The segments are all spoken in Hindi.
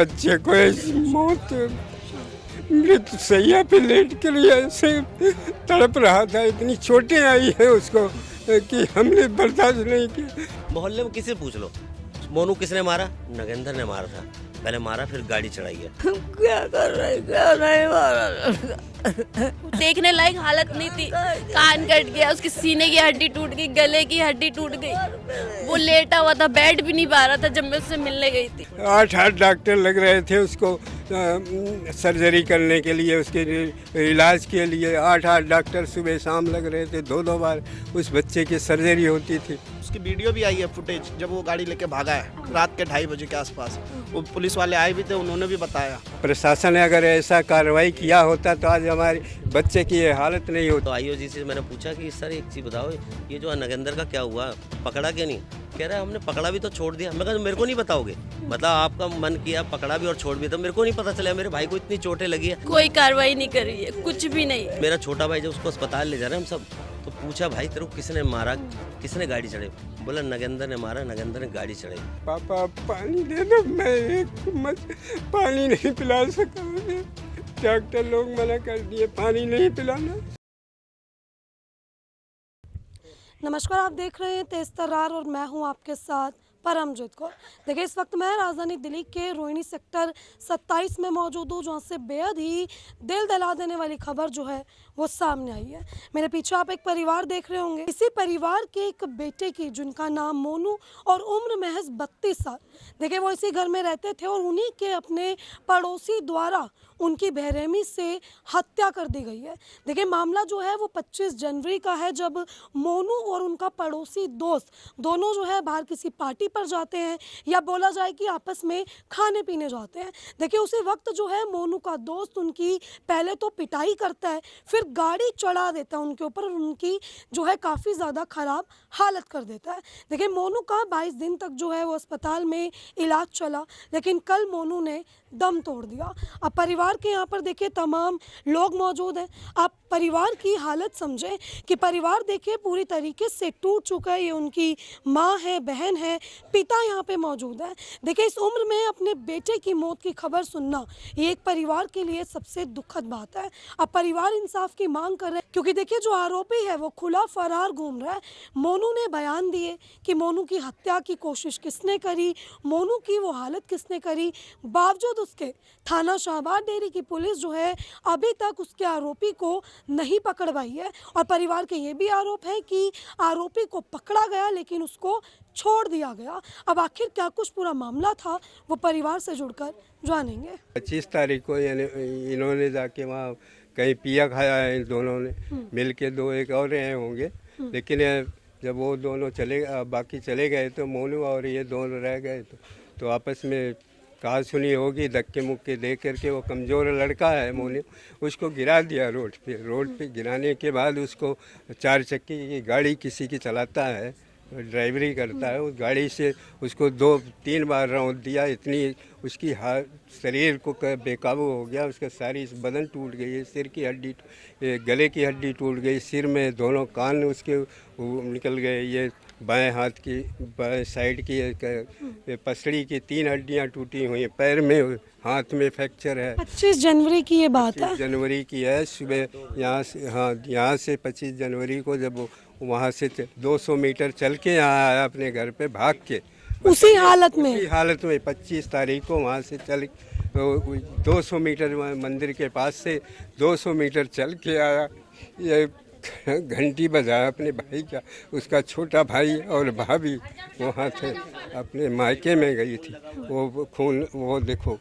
बच्चे को ऐसी मौत मृत शैया पे लेट कर ऐसे तड़प रहा था, इतनी चोटें आई है उसको कि हमने बर्दाश्त नहीं किया। मोहल्ले में किसी पूछ लो, मोनू किसने मारा? नगेंद्र ने मारा था, पहले मारा फिर गाड़ी चढ़ाई है। क्या कर रहे, क्या नहीं मारा। देखने लायक हालत नहीं थी, कान कट गया, उसकी सीने की हड्डी टूट गई, गले की हड्डी टूट गई, वो लेटा हुआ था, बैठ भी नहीं पा रहा था जब मैं उससे मिलने गई थी। 8 डॉक्टर लग रहे थे उसको सर्जरी करने के लिए, उसके इलाज के लिए 8 डॉक्टर सुबह शाम लग रहे थे, 2 बार उस बच्चे की सर्जरी होती थी। उसकी वीडियो भी आई है, फुटेज, जब वो गाड़ी लेके भागा है रात के 2:30 बजे के आसपास। वो पुलिस वाले आए भी थे, उन्होंने भी बताया। प्रशासन ने अगर ऐसा कार्रवाई किया होता तो आज हमारे बच्चे की ये हालत नहीं होती। तो आईओजी से मैंने पूछा कि सर एक चीज़ बताओ, ये जो नगेंद्र का क्या हुआ, पकड़ा क्या नहीं? कह रहा है हमने पकड़ा भी तो छोड़ दिया। मैं कहा मेरे को नहीं बताओगे, मतलब आपका मन किया पकड़ा भी और छोड़ भी, तो मेरे को नहीं पता चला। मेरे भाई को इतनी चोटें लगी है, कोई कार्रवाई नहीं कर रही है, कुछ भी नहीं। मेरा छोटा भाई जब उसको अस्पताल ले जा रहे हैं हम सब, तो पूछा भाई तेरे को किसने मारा, किसने गाड़ी चढ़ाई? बोला नगेंद्र ने मारा, नगेंद्र ने गाड़ी चढ़ाई। पापा पानी दे दो, मैं एक पानी नहीं पिला सका, डॉक्टर लोग मना कर दिए पानी नहीं पिलाना। नमस्कार, आप देख रहे हैं तेज तर्रार और मैं हूं आपके साथ परमजीत कौर। देखिए, इस वक्त मैं राजधानी दिल्ली के रोहिणी सेक्टर 27 में मौजूद हूँ, जहाँ से बेहद ही दिल दहला देने वाली खबर जो है वो सामने आई है। मेरे पीछे आप एक परिवार देख रहे होंगे। इसी परिवार के एक बेटे की, जिनका नाम मोनू और उम्र महज 32 साल। देखिए, वो इसी घर में रहते थे और उन्हीं के अपने पड़ोसी द्वारा उनकी बेरहमी से हत्या कर दी गई है। देखिए, मामला जो है वो 25 जनवरी का है, जब मोनू और उनका पड़ोसी दोस्त दोनों जो है बाहर किसी पार्टी पर जाते हैं, या बोला जाए कि आपस में खाने पीने जाते हैं। देखिए, उसी वक्त जो है मोनू का दोस्त उनकी पहले तो पिटाई करता है, फिर गाड़ी चढ़ा देता है उनके ऊपर और उनकी जो है काफ़ी ज़्यादा ख़राब हालत कर देता है। देखिए, मोनू का 22 दिन तक जो है वो अस्पताल में इलाज चला, लेकिन कल मोनू ने दम तोड़ दिया। अब परिवार के यहाँ पर देखिए तमाम लोग मौजूद हैं। आप परिवार की हालत समझें कि परिवार देखिए पूरी तरीके से टूट चुका है। ये उनकी माँ है, बहन है, पिता यहाँ पे मौजूद है। देखिए, इस उम्र में अपने बेटे की मौत की खबर सुनना ये एक परिवार के लिए सबसे दुखद बात है। अब परिवार इंसाफ की मांग कर रहे हैं, क्योंकि देखिए जो आरोपी है वो खुला फरार घूम रहा है। मोनू ने बयान दिए कि मोनू की हत्या की कोशिश किसने करी, मोनू की वो हालत किसने करी। बावजूद उसके थाना शाहबाद डेरी की पुलिस जो है अभी तक उसके आरोपी को नहीं पकड़ पाई है। और परिवार के ये भी आरोप है कि आरोपी को पकड़ा गया लेकिन उसको छोड़ दिया गया। अब आखिर क्या कुछ पूरा मामला था वो परिवार से जुड़कर जानेंगे। 25 तारीख को इन्होंने जाके वहाँ कहीं पिया खाया है, इन दोनों ने मिल के, 2-1 और रहे होंगे, लेकिन जब वो दोनों बाकी चले गए तो मोनू और ये दोनों रह गए, तो आपस में कहा सुनी होगी, धक्के मुक्के दे करके, वो कमज़ोर लड़का है मोनू, उसको गिरा दिया रोड पे गिराने के बाद उसको 4 चक्की की गाड़ी किसी की चलाता है, ड्राइवरी करता है, उस गाड़ी से उसको 2-3 बार राउंड दिया। इतनी उसकी शरीर को बेकाबू हो गया, उसका सारी बदन टूट गई है, सिर की हड्डी, गले की हड्डी टूट गई, सिर में दोनों कान उसके निकल गए, ये बाएं हाथ की बाएं साइड की पसड़ी की 3 हड्डियां टूटी हुई हैं, पैर में हाथ में फ्रैक्चर है। 25 जनवरी की ये बात है। 25 जनवरी की है सुबह, यहाँ से 25 जनवरी को जब वहाँ से 200 मीटर चल के यहाँ आया अपने घर पे भाग के, उसी हालत में 25 तारीख को वहाँ से चल 200 मीटर मंदिर के पास से 200 मीटर चल के आया। ये घंटी बजाया अपने भाई का, उसका छोटा भाई और भाभी वहाँ थे, अपने मायके में गई थी, वो खून, वो देखो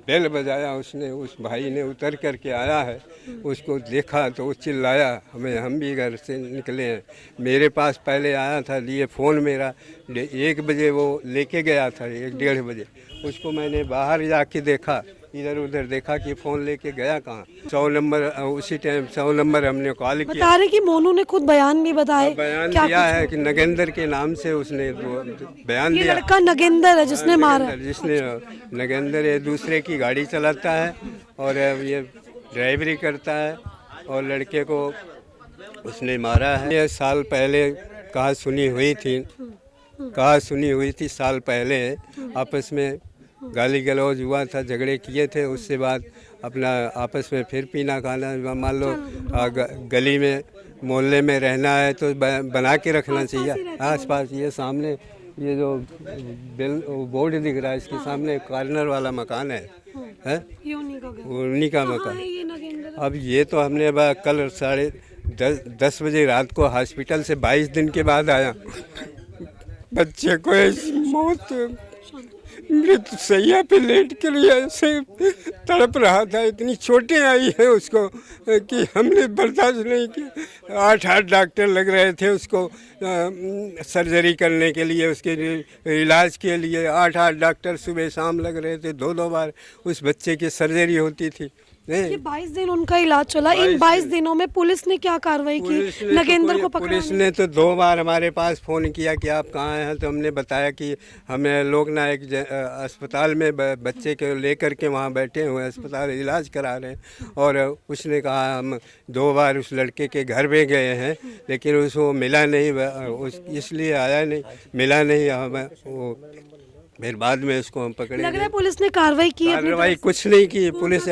बेल बजाया उसने, उस भाई ने उतर करके आया है, उसको देखा तो वो चिल्लाया, हम भी घर से निकले हैं। मेरे पास पहले आया था, लिए फ़ोन मेरा 1 बजे वो लेके गया था, 1-1:30 बजे, उसको मैंने बाहर जाके देखा, इधर उधर देखा कि फ़ोन लेके गया कहाँ। 100 नंबर, उसी टाइम 100 नंबर हमने कॉल किया। बता रहे कि मोनू ने खुद बयान भी बताए, बयान दिया है कि नगेंद्र के नाम से उसने बयान ये दिया। लड़का नगेंद्र है जिसने मारा, जिसने नगेंद्र ये दूसरे की गाड़ी चलाता है और ये ड्राइवरी करता है, और लड़के को उसने मारा है। ये साल पहले कहा सुनी हुई थी साल पहले आपस में गाली गलौज हुआ था, झगड़े किए थे। उसके बाद अपना आपस में फिर पीना खाना, मान लो गली में मोहल्ले में रहना है तो बना के रखना चाहिए आसपास। ये सामने ये जो बोर्ड दिख रहा है इसके सामने कॉर्नर वाला मकान है ये उन्हीं का घर। उन्हीं का कहाँ मकान। है ये नगेंद्र? अब ये तो हमने कल 10:30 बजे रात को हॉस्पिटल से 22 दिन के बाद आया। बच्चे को ऐसी मौत मृत सैया पे लेट कर ऐसे तड़प रहा था, इतनी चोटें आई हैं उसको कि हमने बर्दाश्त नहीं किया। 8 डॉक्टर लग रहे थे उसको सर्जरी करने के लिए, उसके इलाज के लिए 8 डॉक्टर सुबह शाम लग रहे थे। 2 बार उस बच्चे की सर्जरी होती थी। ये 22 दिन उनका इलाज चला। इन 22 दिनों में पुलिस ने क्या कार्रवाई की नगेंद्र को पकड़ने? पुलिस ने तो 2 बार हमारे पास फ़ोन किया कि आप कहाँ हैं, तो हमने बताया कि हमें लोकनायक अस्पताल में बच्चे को लेकर के वहाँ बैठे हुए अस्पताल इलाज करा रहे हैं। और उसने कहा हम 2 बार उस लड़के के घर में गए हैं लेकिन उसको मिला नहीं, इसलिए आया नहीं, मिला नहीं। हमें वो फिर बाद में उसको हम पकड़े। लग रहा है पुलिस ने कार्रवाई की? कार्रवाई कुछ नहीं की पुलिस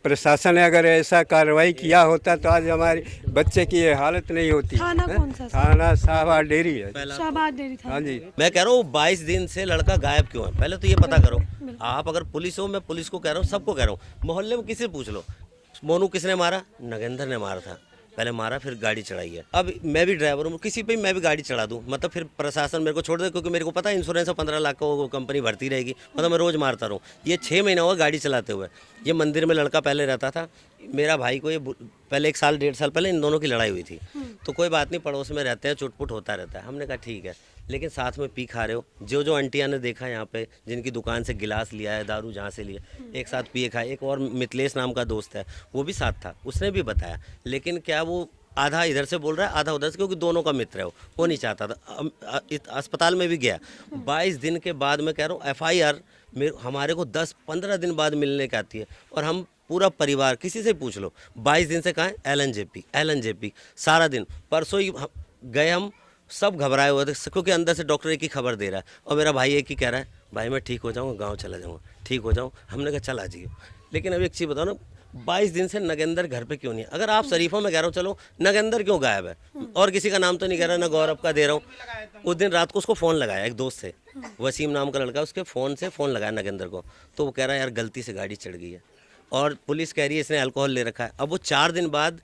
प्रशासन ने। अगर ऐसा कार्रवाई किया होता तो आज हमारे बच्चे की ये हालत नहीं होती। थाना कौन सा? थाना शाहबाद डेरी है। शाहबाद डेरी था। हाँ जी। मैं कह रहा हूँ 22 दिन से लड़का गायब क्यों है, पहले तो ये पता करो। आप अगर पुलिस हो, मैं पुलिस को कह रहा हूँ, सबको कह रहा हूँ, मोहल्ले में किसी पूछ लो, मोनू किसने मारा? नगेंद्र ने मारा था। पहले मारा फिर गाड़ी चढ़ाई है। अब मैं भी ड्राइवर हूँ, किसी पे मैं भी गाड़ी चढ़ा दूँ, मतलब फिर प्रशासन मेरे को छोड़ दे, क्योंकि मेरे को पता है इंश्योरेंस 15 लाख का वो कंपनी भरती रहेगी, मतलब मैं रोज़ मारता रहूँ। ये 6 महीना हुआ गाड़ी चलाते हुए। ये मंदिर में लड़का पहले रहता था, मेरा भाई को ये पहले 1 साल 1.5 साल पहले इन दोनों की लड़ाई हुई थी। तो कोई बात नहीं, पड़ोस में रहते हैं, चुटपुट होता रहता है। हमने कहा ठीक है, लेकिन साथ में पी खा रहे हो। जो आंटियाँ ने देखा यहाँ पे, जिनकी दुकान से गिलास लिया है, दारू जहाँ से लिया, एक साथ पिए खाए। एक और मिथिलेश नाम का दोस्त है, वो भी साथ था, उसने भी बताया। लेकिन क्या वो आधा इधर से बोल रहा है आधा उधर से, क्योंकि दोनों का मित्र है वो नहीं चाहता था। अस्पताल में भी गया। 22 दिन के बाद मैं कह रहा हूँ FIR हमारे को 10-15 दिन बाद मिलने की आती है। और हम पूरा परिवार, किसी से पूछ लो, 22 दिन से कहाँ है? LNJP सारा दिन। परसों ही गए हम, सब घबराए हुए थे, क्योंकि अंदर से डॉक्टर एक ही खबर दे रहा है और मेरा भाई एक ही कह रहा है, भाई मैं ठीक हो जाऊँगा, गाँव चला जाऊँगा, ठीक हो जाऊँ। हमने कहा चल आ जाइए। लेकिन अब एक चीज़ बताओ ना, 22 दिन से नगेंद्र घर पे क्यों नहीं है? अगर आप शरीफों में कह रहा हूँ चलो, नगेंद्र क्यों गायब है? और किसी का नाम तो नहीं कह रहा, ना गौरव का दे रहा हूँ। उस दिन रात को उसको फ़ोन लगाया, एक दोस्त से, वसीम नाम का लड़का, उसके फ़ोन से फ़ोन लगाया नगेंद्र को, तो वो कह रहा है यार गलती से गाड़ी चढ़ गई है, और पुलिस कह रही है इसने अल्कोहल ले रखा है। अब वो 4 दिन बाद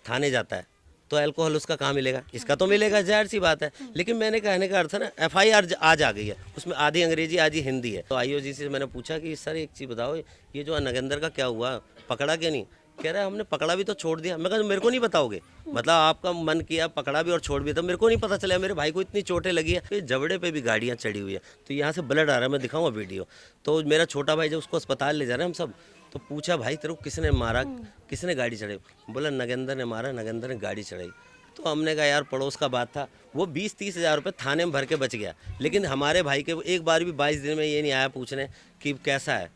थाने जाता है तो अल्कोहल उसका कहाँ मिलेगा? इसका तो मिलेगा, जाहिर सी बात है। लेकिन मैंने कहने का अर्थ है ना, FIR आज आ गई है, उसमें आधी अंग्रेजी आधी हिंदी है। तो IOG से मैंने पूछा कि सर एक चीज़ बताओ, ये जो नगेंद्र का क्या हुआ, पकड़ा क्या नहीं? कह रहा है हमने पकड़ा भी तो छोड़ दिया। मैं कहा मेरे को नहीं बताओगे, मतलब आपका मन किया पकड़ा भी और छोड़ भी, तो मेरे को नहीं पता चला। मेरे भाई को इतनी चोटें लगी है, जबड़े पे भी गाड़ियाँ चढ़ी हुई है, तो यहाँ से ब्लड आ रहा है, मैं दिखाऊंगा वीडियो। तो मेरा छोटा भाई जब उसको अस्पताल ले जा रहे हैं हम सब, तो पूछा भाई तेरे को किसने मारा, किसने गाड़ी चढ़ाई? बोला नगेंद्र ने मारा, नगेंद्र ने गाड़ी चढ़ाई। तो हमने कहा यार पड़ोस का बात था, वो 20-30 हज़ार रुपये थाने में भर के बच गया। लेकिन हमारे भाई के एक बार भी 22 दिन में ये नहीं आया पूछने कि कैसा है।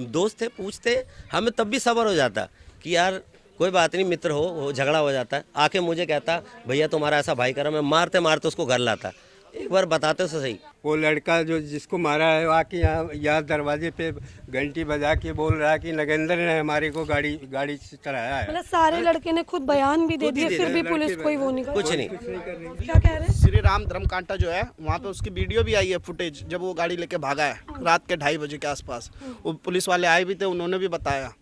दोस्त थे, पूछते, हमें तब भी सब्र हो जाता कि यार कोई बात नहीं, मित्र हो, झगड़ा हो जाता है। आके मुझे कहता भैया तुम्हारा ऐसा भाई करा, मैं मारते मारते उसको घर लाता। एक बार बताते तो सही। वो लड़का जो जिसको मारा है, आके यहाँ दरवाजे पे घंटी बजा के बोल रहा है कि नगेंद्र ने हमारे को गाड़ी से चढ़ाया है। मतलब सारे लड़के ने खुद बयान भी दे दिए, फिर भी पुलिस कोई वो नहीं कर कुछ नहीं। क्या कह रहे हैं? श्री राम धर्मकांटा जो है वहाँ पे उसकी वीडियो भी आई है, फुटेज, जब वो गाड़ी लेके भागा है रात के 2:30 बजे के आसपास। वो पुलिस वाले आए भी थे, उन्होंने भी बताया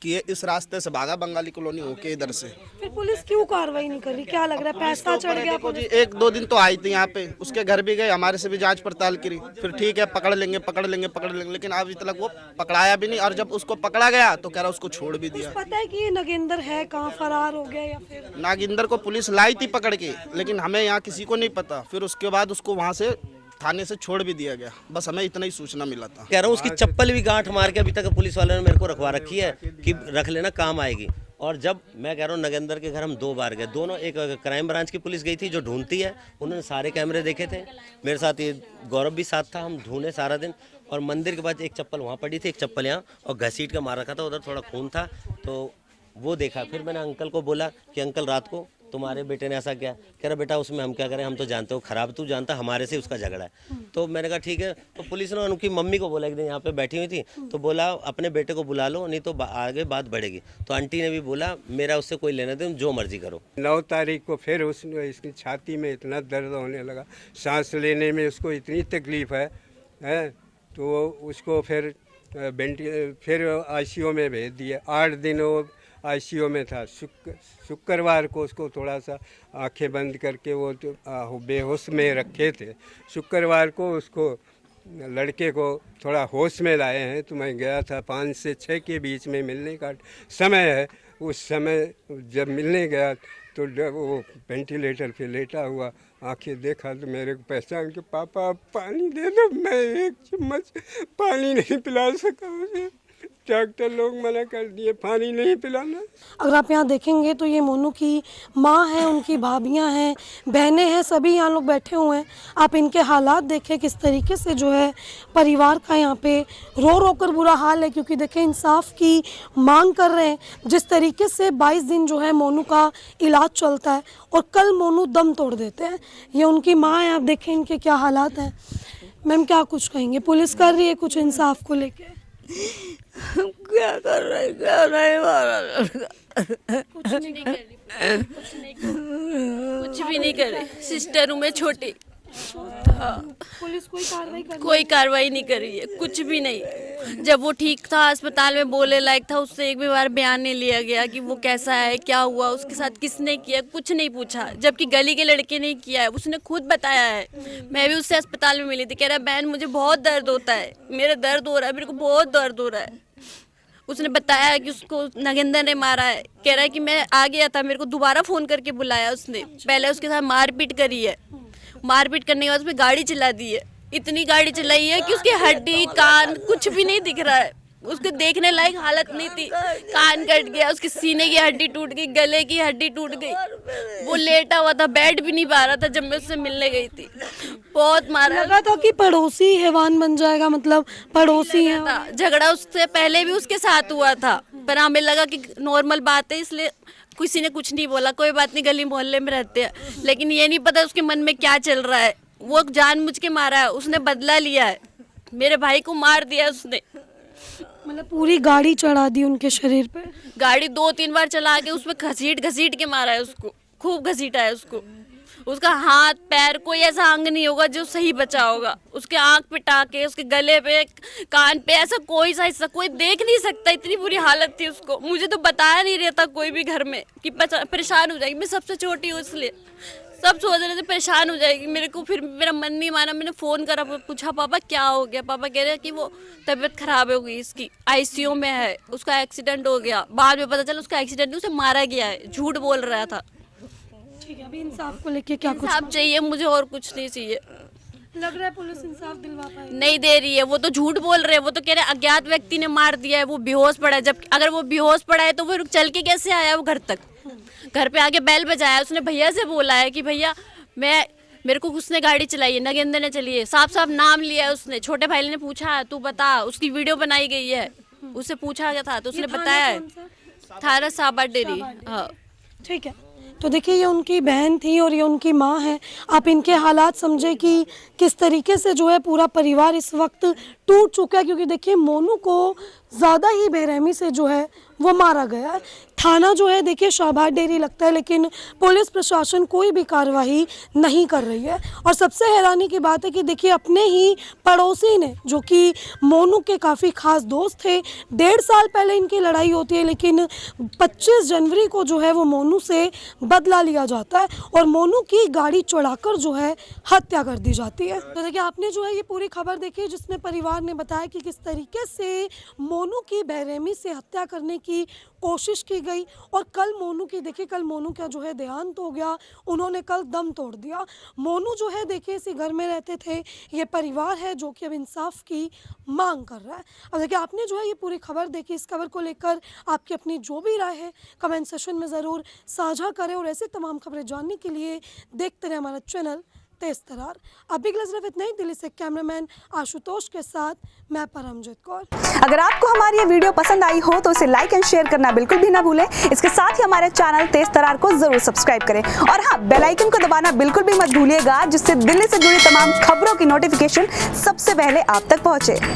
कि ये इस रास्ते से भागा, बंगाली कॉलोनी होके इधर से। फिर पुलिस क्यों कार्रवाई नहीं कर रही? क्या लग रहा है पैसा चढ़ गया? देखो जी, 1-2 दिन तो आई थी यहाँ पे, उसके घर भी गए, हमारे से भी जांच पड़ताल करी, फिर ठीक है पकड़ लेंगे, लेकिन अभी तक वो पकड़ाया भी नहीं। और जब उसको पकड़ा गया तो कह रहा उसको छोड़ भी दिया। पता है कि ये नगेंद्र है कहाँ, फरार हो गया या फिर? नागिंदर को पुलिस लाई थी पकड़ के, लेकिन हमें यहाँ किसी को नहीं पता। फिर उसके बाद उसको वहाँ से थाने से छोड़ भी दिया गया, बस हमें इतना ही सूचना मिला था। कह रहा हूँ उसकी चप्पल भी गांठ मार के अभी तक पुलिस वालों ने मेरे को रखवा रखी है कि रख लेना, काम आएगी। और जब मैं कह रहा हूँ नगेंद्र के घर हम 2 बार गए, दोनों, एक क्राइम ब्रांच की पुलिस गई थी जो ढूंढती है, उन्होंने सारे कैमरे देखे थे, मेरे साथ ये गौरव भी साथ था, हम ढूंढे सारा दिन। और मंदिर के बाद एक चप्पल वहाँ पड़ी थी, एक चप्पल यहाँ, और घसीट के मार रखा था, उधर थोड़ा खून था, तो वो देखा। फिर मैंने अंकल को बोला कि अंकल रात को, तो तुम्हारे बेटे ने ऐसा किया। कह रहा बेटा उसमें हम क्या करें, हम तो जानते हो खराब, तू जानता हमारे से उसका झगड़ा है। तो मैंने कहा ठीक है। तो पुलिस ने उनकी मम्मी को बोला, एक दिन यहाँ पे बैठी हुई थी, तो बोला अपने बेटे को बुला लो, नहीं तो आगे बात बढ़ेगी। तो आंटी ने भी बोला मेरा उससे कोई लेना देना, जो मर्जी करो। 9 तारीख को फिर उसने इसकी छाती में इतना दर्द होने लगा, सांस लेने में उसको इतनी तकलीफ है तो उसको फिर फिर आईसीयू में भेज दिया। 8 दिन वो आईसीयू में था। शुक्रवार को उसको थोड़ा सा आंखें बंद करके वो बेहोश में रखे थे। शुक्रवार को उसको लड़के को थोड़ा होश में लाए हैं। तो मैं गया था, 5 से 6 के बीच में मिलने का समय है। उस समय जब मिलने गया तो वो वेंटिलेटर पे लेटा हुआ, आंखें देखा तो मेरे को पहचान के पापा पानी दे दो। मैं एक चम्मच पानी नहीं पिला सका उसे। डॉक्टर लोग मना कर दिए, पानी नहीं पिलाना। अगर आप यहाँ देखेंगे तो ये मोनू की माँ है, उनकी भाभियाँ हैं, बहनें हैं, सभी यहाँ लोग बैठे हुए हैं। आप इनके हालात देखें किस तरीके से जो है परिवार का यहाँ पे रो रो कर बुरा हाल है, क्योंकि देखें इंसाफ की मांग कर रहे हैं। जिस तरीके से 22 दिन जो है मोनू का इलाज चलता है और कल मोनू दम तोड़ देते हैं। ये उनकी माँ है, आप देखें इनके क्या हालात हैं। मैम क्या कुछ कहेंगे, पुलिस कर रही है कुछ इंसाफ को लेके? क्या कर रहे हमारा लड़का? कुछ नहीं कर रही, कुछ भी नहीं कर रही। सिस्टर हूँ मैं छोटी। पुलिस कोई कार्रवाई नहीं कर रही है, कुछ भी नहीं। जब वो ठीक था अस्पताल में बोले लायक था, उससे एक भी बार बयान नहीं लिया गया कि वो कैसा है, क्या हुआ, उसके साथ किसने किया, कुछ नहीं पूछा। जबकि गली के लड़के ने किया है, उसने खुद बताया है। मैं भी उससे अस्पताल में मिली थी, कह रहा बहन मुझे बहुत दर्द होता है, मेरे दर्द हो रहा है, मेरे को बहुत दर्द हो रहा है। उसने बताया कि उसको नगेंद्र ने मारा है। कह रहा है कि मैं आ गया था, मेरे को दोबारा फ़ोन करके बुलाया उसने। पहले उसके साथ मारपीट करी है, मारपीट करने के बाद उस पर गाड़ी चला दी है। इतनी गाड़ी चलाई है कि उसकी हड्डी कान कुछ भी नहीं दिख रहा है। उसके देखने लायक हालत नहीं थी। कान कट गया, उसके सीने की हड्डी टूट गई, गले की हड्डी टूट गई। वो लेटा हुआ था, बैठ भी नहीं पा रहा था जब मैं उससे मिलने गई थी। बहुत मारा। लगा था कि पड़ोसी हैवान बन जाएगा, मतलब पड़ोसी है। झगड़ा उससे पहले भी उसके साथ हुआ था, पर हमें लगा कि नॉर्मल बात है, इसलिए किसी ने कुछ नहीं बोला। कोई बात नहीं, गली मोहल्ले में रहते हैं। लेकिन ये नहीं पता उसके मन में क्या चल रहा है। वो जानबूझ के मारा है, उसने बदला लिया है। मेरे भाई को मार दिया उसने। मतलब पूरी गाड़ी चढ़ा दी उनके शरीर पे। गाड़ी 2-3 बार चला के उसमें घसीट के मारा है उसको, खूब घसीटा है उसको। उसका हाथ पैर कोई ऐसा अंग नहीं होगा जो सही बचा होगा। उसके आंख पे टाके, उसके गले पे, कान पे, ऐसा कोई सा हिस्सा कोई देख नहीं सकता। इतनी बुरी हालत थी उसको। मुझे तो बताया नहीं रहता कोई भी घर में कि परेशान हो जाएगी। मैं सबसे छोटी हूँ, इसलिए सब सोच रहे थे परेशान हो जाएगी। मेरे को फिर मेरा मन नहीं माना, मैंने फ़ोन करा, पूछा पापा क्या हो गया। पापा कह रहे हैं कि वो तबीयत खराब हो गई, इसकी आईसीयू में है, उसका एक्सीडेंट हो गया। बाद में पता चला उसका एक्सीडेंट नहीं, उसे मारा गया है, झूठ बोल रहा था। ठीक है, अभी इंसाफ को लेके क्या कुछ इंसाफ चाहिए मुझे, और कुछ नहीं चाहिए। लग रहा है पुलिस इंसाफ दिलवा पाएगी? नहीं दे रही है। वो तो झूठ बोल रहे हैं। वो तो कह रहे हैं अज्ञात व्यक्ति ने मार दिया है, वो बेहोश पड़ा है। जब अगर वो बेहोश पड़ा है तो वो चल के कैसे आया वो घर तक? घर पे आके बैल बजाया, उसने भैया से बोला है कि भैया मेरे को उसने गाड़ी चलाई है, नगेंद्र ने चली है, साफ नाम लिया है उसने। छोटे भाई ने पूछा तू बता, उसकी वीडियो बनाई गई है, उससे पूछा गया था तो उसने बताया है। थाना साबा डेरी। हाँ ठीक है, तो देखिए ये उनकी बहन थी और ये उनकी माँ है। आप इनके हालात समझे कि किस तरीके से जो है पूरा परिवार इस वक्त टूट चुका है, क्योंकि देखिए मोनू को ज़्यादा ही बेरहमी से जो है वो मारा गया है। थाना जो है देखिए शाहबाद डेरी लगता है, लेकिन पुलिस प्रशासन कोई भी कार्रवाई नहीं कर रही है। और सबसे हैरानी की बात है कि देखिए अपने ही पड़ोसी ने, जो कि मोनू के काफ़ी खास दोस्त थे, 1.5 साल पहले इनकी लड़ाई होती है, लेकिन 25 जनवरी को जो है वो मोनू से बदला लिया जाता है और मोनू की गाड़ी चढ़ाकर जो है हत्या कर दी जाती है। तो देखिए आपने जो है ये पूरी खबर देखी, जिसमें परिवार ने बताया कि किस तरीके से मोनू की बेरहमी से हत्या करने की कोशिश की गई। और कल मोनू की देखिए, कल मोनू का जो है देहांत हो गया, उन्होंने कल दम तोड़ दिया। मोनू जो है देखिए इसी घर में रहते थे। ये परिवार है जो कि अब इंसाफ की मांग कर रहा है। अब देखिए आपने जो है ये पूरी खबर देखी, इस खबर को लेकर आपकी अपनी जो भी राय है कमेंट सेक्शन में ज़रूर साझा करें और ऐसे तमाम खबरें जानने के लिए देखते रहे हमारा चैनल तेज तरार। अभी के लिए सिर्फ इतना ही। दिल्ली से कैमरामैन आशुतोष के साथ मैं परमजीत कौर। अगर आपको हमारी ये वीडियो पसंद आई हो तो इसे लाइक एंड शेयर करना बिल्कुल भी ना भूलें। इसके साथ ही हमारे चैनल तेज तरार को जरूर सब्सक्राइब करें और हाँ, बेल आइकन को दबाना बिल्कुल भी मत भूलिएगा, जिससे दिल्ली से जुड़ी तमाम खबरों की नोटिफिकेशन सबसे पहले आप तक पहुंचे।